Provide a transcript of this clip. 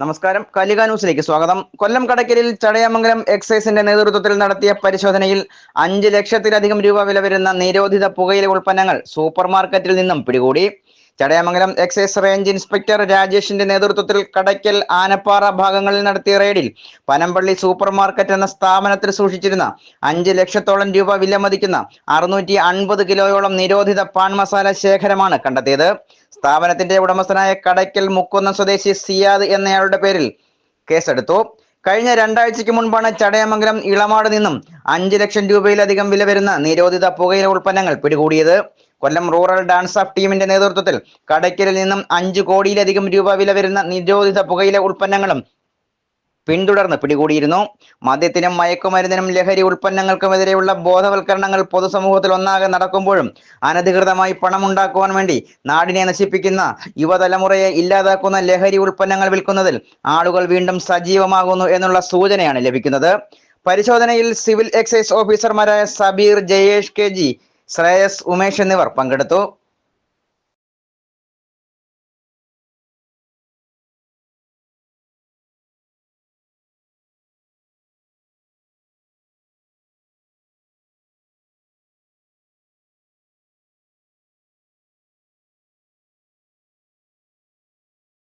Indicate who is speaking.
Speaker 1: നമസ്കാരം. കലിക ന്യൂസിലേക്ക് സ്വാഗതം. കൊല്ലം കടയ്ക്കലിൽ ചടയമംഗലം എക്സൈസിന്റെ നേതൃത്വത്തിൽ നടത്തിയ പരിശോധനയിൽ 5 ലക്ഷത്തിലധികം രൂപ വില വരുന്ന നിരോധിത പുകയില ഉൽപ്പന്നങ്ങൾ സൂപ്പർ മാർക്കറ്റിൽ നിന്നും പിടികൂടി. ചടയമംഗലം എക്സൈസ് റേഞ്ച് ഇൻസ്പെക്ടർ രാജേഷിന്റെ നേതൃത്വത്തിൽ കടയ്ക്കൽ, ആനപ്പാറ ഭാഗങ്ങളിൽ നടത്തിയ റെയ്ഡിൽ പനമ്പള്ളി സൂപ്പർ മാർക്കറ്റ് എന്ന സ്ഥാപനത്തിൽ സൂക്ഷിച്ചിരുന്ന 5 ലക്ഷത്തോളം രൂപ വിലമതിക്കുന്ന 650 കിലോയോളം നിരോധിത പാൻ മസാല ശേഖരമാണ് കണ്ടെത്തിയത്. സ്ഥാപനത്തിന്റെ ഉടമസ്ഥനായ കടയ്ക്കൽ മുക്കുന്നം സ്വദേശി സിയാദ് എന്നയാളുടെ പേരിൽ കേസെടുത്തു. കഴിഞ്ഞ 2 ആഴ്ചയ്ക്ക് മുൻപാണ് ചടയമംഗലം ഇളമാട് നിന്നും 5 ലക്ഷം രൂപയിലധികം വില വരുന്ന നിരോധിത പുകയില ഉൽപ്പന്നങ്ങൾ പിടികൂടിയത്. കൊല്ലം റൂറൽ ഡാൻസ് ഓഫ് ടീമിന്റെ നേതൃത്വത്തിൽ കടയ്ക്കലിൽ നിന്നും 5 കോടിയിലധികം രൂപ വില വരുന്ന നിരോധിത പുകയില ഉൽപ്പന്നങ്ങളും പിന്തുടർന്ന് പിടികൂടിയിരുന്നു. മദ്യത്തിനും മയക്കുമരുന്നിനും ലഹരി ഉൽപ്പന്നങ്ങൾക്കുമെതിരെയുള്ള ബോധവൽക്കരണങ്ങൾ പൊതുസമൂഹത്തിൽ ഒന്നാകെ നടക്കുമ്പോഴും അനധികൃതമായി പണമുണ്ടാക്കുവാൻ വേണ്ടി നാടിനെ നശിപ്പിക്കുന്ന യുവതലമുറയെ ഇല്ലാതാക്കുന്ന ലഹരി ഉൽപ്പന്നങ്ങൾ വിൽക്കുന്നതിൽ ആളുകൾ വീണ്ടും സജീവമാകുന്നു എന്നുള്ള സൂചനയാണ് ലഭിക്കുന്നത്. പരിശോധനയിൽ സിവിൽ എക്സൈസ് ഓഫീസർമാരായ സബീർ, ജയേഷ് KG, ശ്രേയസ്, ഉമേഷ് എന്നിവർ പങ്കെടുത്തു.